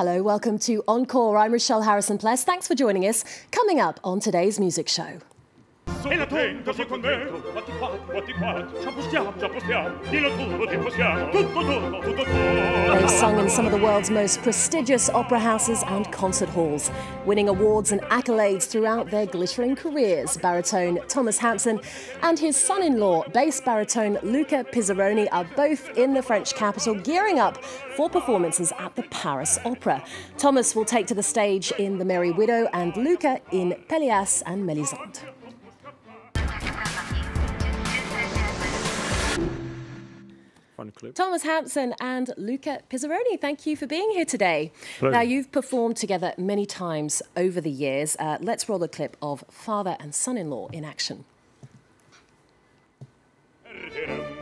Hello, welcome to Encore. I'm Rochelle Harrison-Pless. Thanks for joining us. Coming up on today's music show. They've sung in some of the world's most prestigious opera houses and concert halls, winning awards and accolades throughout their glittering careers. Baritone Thomas Hampson and his son-in-law, bass baritone Luca Pisaroni, are both in the French capital, gearing up for performances at the Paris Opera. Thomas will take to the stage in The Merry Widow and Luca in Pelléas and Mélisande. Thomas Hampson and Luca Pisaroni, thank you for being here today. Pleasure. Now, you've performed together many times over the years. Let's roll a clip of father and son-in-law in action.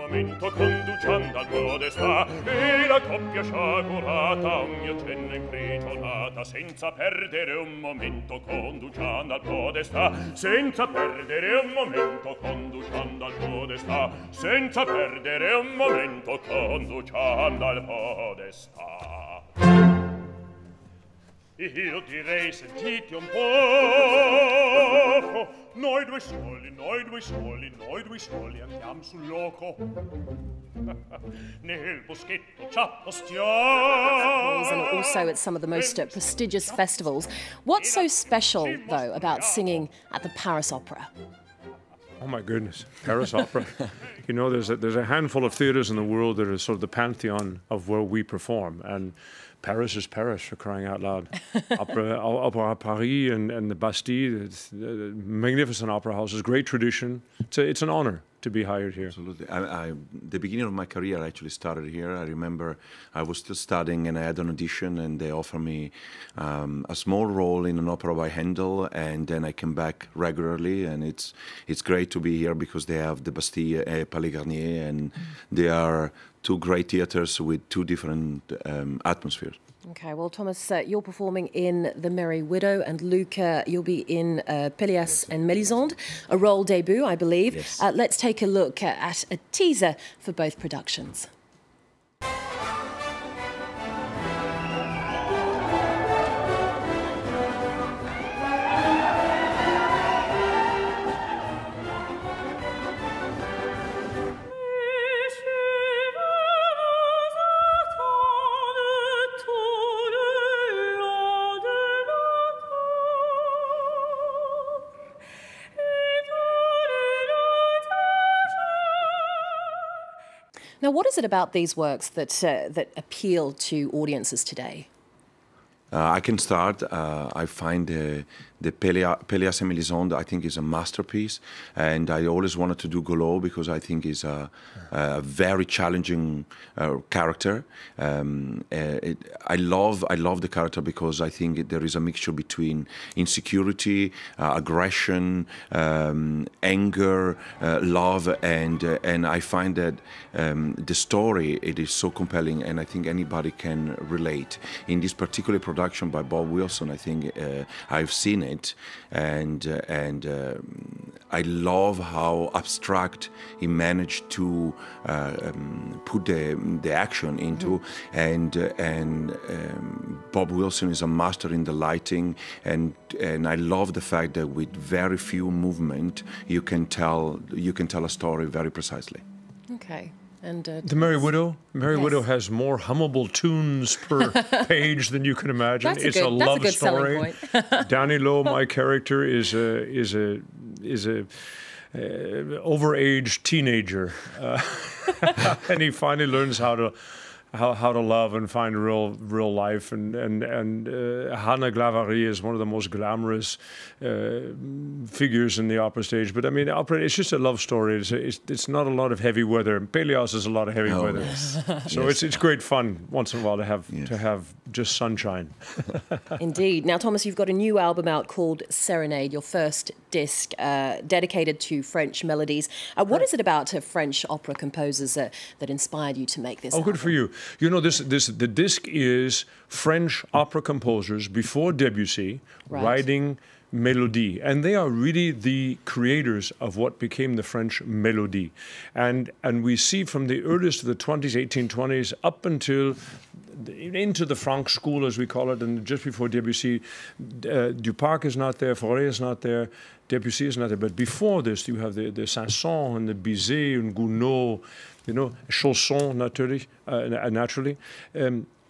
Conduciando al podestà e la coppia sciagurata ogni accenno imprigionata senza perdere un momento conduciando al podestà senza perdere un momento conduciando al podestà senza perdere un momento conduciando al podestà. Io direi sentite un poco, noi due soli, noi due soli, noi due soli andiamo sul loco. Nel boschetto ci appostiamo. And also at some of the most prestigious festivals. What's so special, though, about singing at the Paris Opera? Oh my goodness, Paris Opera. You know, there's a handful of theatres in the world that are sort of the pantheon of where we perform, and Paris is Paris, for crying out loud. Opera Paris and the Bastille, it's magnificent opera houses, great tradition. It's an honor to be hired here. Absolutely. The beginning of my career actually started here. I remember I was still studying and I had an audition and they offered me a small role in an opera by Handel, and then I came back regularly, and it's great to be here because they have the Bastille and Palais Garnier, and they are two great theaters with two different atmospheres. Okay, well, Thomas, you're performing in The Merry Widow, and Luca, you'll be in Pelléas and Mélisande, a role debut, I believe. Yes. Let's take a look at a teaser for both productions. Now, what is it about these works that that appeal to audiences today? I can start. I find the Pelléas and Mélisande, I think, is a masterpiece, and I always wanted to do Golaud because I think he's a very challenging character. I love the character because I think there is a mixture between insecurity, aggression, anger, love, and I find that the story, it is so compelling, and I think anybody can relate. In this particular production by Bob Wilson, I think I've seen it, and I love how abstract he managed to put the action into, and Bob Wilson is a master in the lighting, and I love the fact that with very few movement you can tell a story very precisely. Okay. And The Merry Widow. Merry Widow has more hummable tunes per page than you can imagine. It's a love story. Danilo, my character, is a overaged teenager, and he finally learns how to love and find real life, and Hannah Glavary is one of the most glamorous figures in the opera stage. But I mean, opera, it's just a love story. It's not a lot of heavy weather. Pelléas is a lot of heavy weather. Yes. So yes. it's great fun once in a while to have just sunshine. Indeed. Now, Thomas, you've got a new album out called Serenade, your first disc dedicated to French melodies. What is it about French opera composers that inspired you to make this album? Good for you. You know, the disc is French opera composers before Debussy writing mélodie. And they are really the creators of what became the French mélodie. And we see from the earliest of the 20s, 1820s, up until into the Franck school, as we call it, and just before Debussy, Duparc is not there, Fauré is not there, Debussy is not there. But before this, you have the Saint-Saëns and the Bizet and Gounod, you know, Chausson, naturally.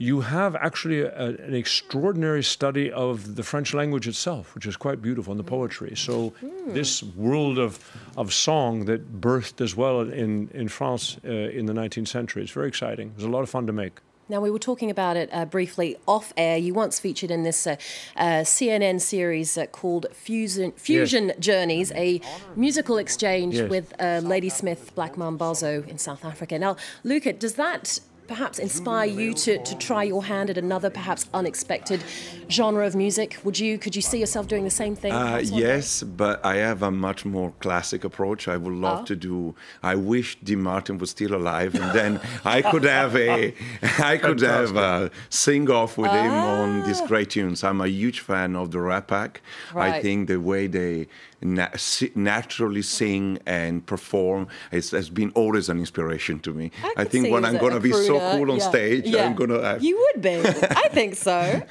You have actually an extraordinary study of the French language itself, which is quite beautiful, and the poetry. So this world of song that birthed as well in France in the 19th century is very exciting. It was a lot of fun to make. Now, we were talking about it briefly off air. You once featured in this CNN series called Fusion Journeys, a musical exchange with Ladysmith Black Mambazo in South Africa. Now, Luca, does that perhaps inspire you to try your hand at another perhaps unexpected genre of music? Could you see yourself doing the same thing? Yes, but I have a much more classic approach. I would love to do. I wish Dean Martin was still alive, and then I could have a sing off with him on these great tunes. I'm a huge fan of the Rat Pack. Right. I think the way they naturally sing and perform has been always an inspiration to me. I think when I'm going to be so cool on stage, I'm going to have... You would be. I think so.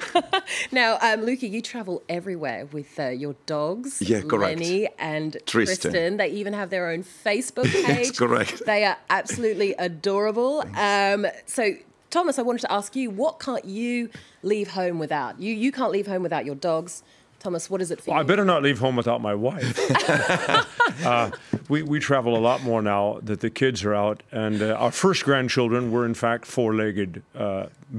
Now, Luca, you travel everywhere with your dogs, Lenny and Tristan. They even have their own Facebook page. Yes, correct. They are absolutely adorable. So, Thomas, I wanted to ask you, what can't you leave home without? You can't leave home without your dogs. Thomas, what is it for you? I better not leave home without my wife. We travel a lot more now that the kids are out. And our first grandchildren were, in fact, four-legged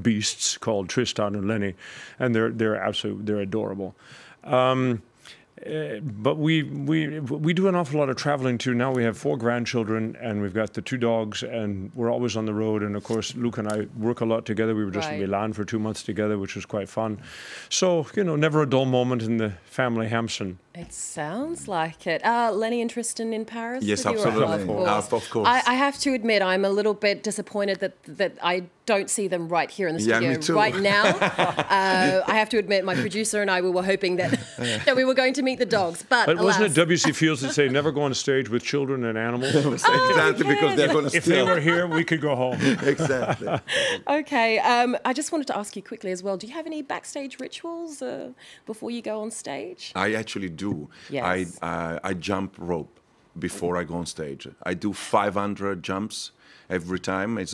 beasts called Tristan and Lenny. And they're adorable. But we do an awful lot of traveling too. Now we have 4 grandchildren, and we've got the 2 dogs, and we're always on the road. And of course, Luke and I work a lot together. We were just in Milan for 2 months together, which was quite fun. So, you know, never a dull moment in the family Hampson. It sounds like it. Lenny and Tristan in Paris? Yes, absolutely. Of course. I have to admit, I'm a little bit disappointed that I don't see them right here in the studio me too. right now. I have to admit, my producer and I, we were hoping that we were going to meet the dogs. But wasn't it W.C. Fields that say, never go on stage with children and animals? Exactly, because they're going to If they were here, we could go home. Exactly. Okay. I just wanted to ask you quickly as well, do you have any backstage rituals before you go on stage? I actually do. Yes. I jump rope before I go on stage. I do 500 jumps every time. It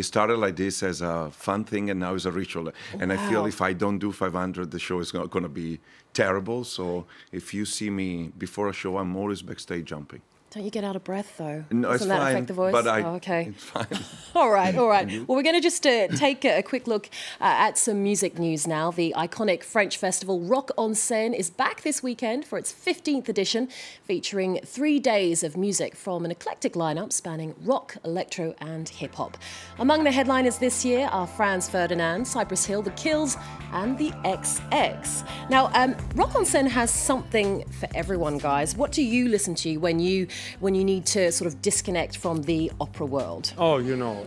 started like this as a fun thing, and now it's a ritual. And I feel if I don't do 500, the show is going to be terrible. So if you see me before a show, I'm always backstage jumping. Don't you get out of breath, though? No, Doesn't that affect the voice? But okay. It's fine. All right. Well, we're going to just take a quick look at some music news now. The iconic French festival Rock en Seine is back this weekend for its 15th edition, featuring 3 days of music from an eclectic lineup spanning rock, electro and hip-hop. Among the headliners this year are Franz Ferdinand, Cypress Hill, The Kills and the XX. Now, Rock en Seine has something for everyone, guys. What do you listen to when you need to sort of disconnect from the opera world? Oh, you know,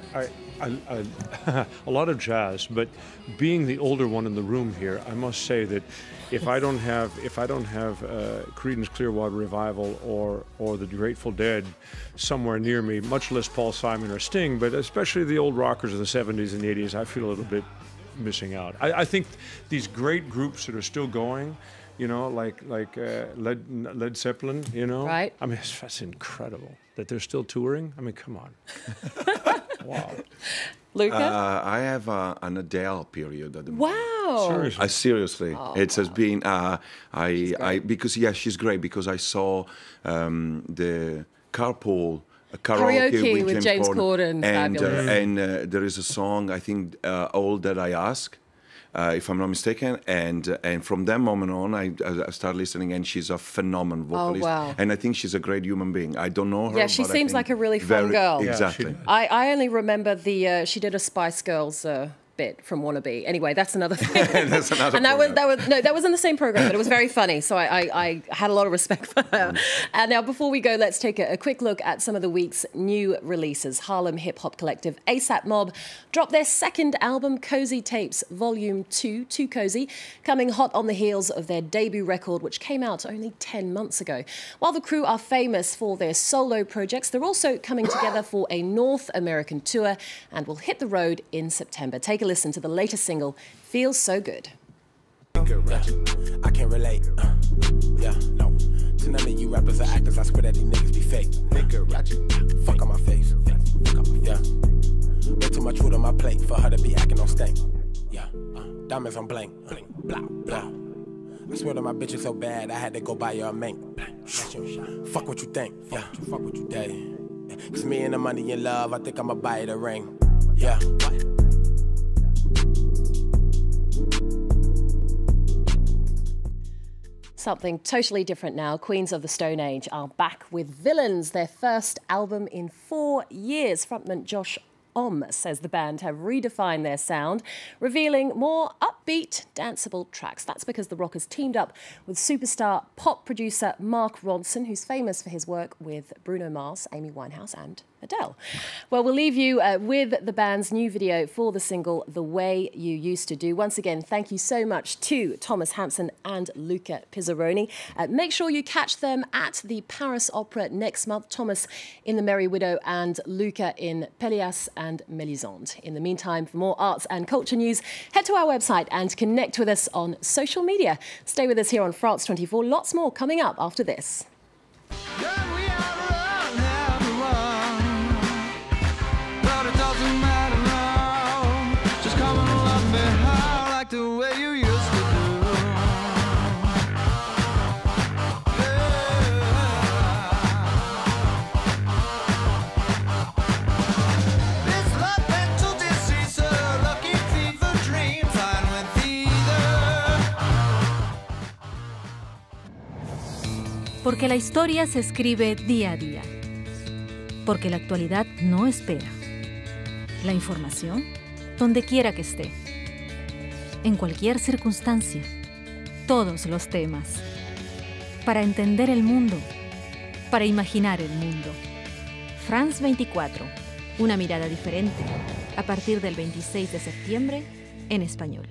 a lot of jazz, but being the older one in the room here, I must say that if I don't have Creedence Clearwater Revival or the Grateful Dead somewhere near me, much less Paul Simon or Sting, but especially the old rockers of the 70s and 80s, I feel a little bit missing out. I think these great groups that are still going, you know, like Led Zeppelin, you know? Right. I mean, that's incredible that they're still touring. I mean, come on. Wow. Luca? I have an Adele period at the moment. Wow. Seriously. Seriously. It has been, because, yeah, she's great, because I saw the Carpool karaoke with James Corden. And there is a song, I think, All That I Ask, if I'm not mistaken, and from that moment on, I started listening, and she's a phenomenal vocalist. Oh, wow. And I think she's a great human being. I don't know her. Yeah, she but seems like a really fun girl. Exactly. I only remember she did a Spice Girls bit from Wannabe. Anyway, that's another thing. That's another and that was in the same program, but it was very funny. So I had a lot of respect for her. And now, before we go, let's take a quick look at some of the week's new releases. Harlem hip-hop collective ASAP Mob dropped their second album, Cozy Tapes Volume 2, Too Cozy, coming hot on the heels of their debut record, which came out only 10 months ago. While the crew are famous for their solo projects, they're also coming together for a North American tour and will hit the road in September. Take a listen to the latest single, Feels So Good. I can't relate. Yeah, no. To none of you rappers or actors, I swear that these niggas be fake. Nigga, ratchet. Fuck on my face. Yeah. Way too much food on my plate for her to be acting on stank. Yeah. Diamonds on blank. Blah, blah. I swear that my bitch is so bad, I had to go buy her a mink. Fuck what you think. Yeah. Fuck what you think. Cause me and the money in love, I think I'ma buy it a ring. Yeah. Something totally different now. Queens of the Stone Age are back with Villains, their first album in 4 years. Frontman Josh says the band have redefined their sound, revealing more upbeat, danceable tracks. That's because the Rockers teamed up with superstar pop producer Mark Ronson, who's famous for his work with Bruno Mars, Amy Winehouse and Adele. Well, we'll leave you with the band's new video for the single The Way You Used to Do. Once again, thank you so much to Thomas Hampson and Luca Pisaroni. Make sure you catch them at the Paris Opera next month. Thomas in The Merry Widow and Luca in Pelléas and Mélisande. In the meantime, for more arts and culture news, head to our website and connect with us on social media. Stay with us here on France 24. Lots more coming up after this. The way you used to do. This love mental disease, a lucky fever dream, fine with either. Porque la historia se escribe día a día. Porque la actualidad no espera. La información, donde quiera que esté. En cualquier circunstancia, todos los temas. Para entender el mundo, para imaginar el mundo. France 24, una mirada diferente, a partir del 26 de septiembre, en español.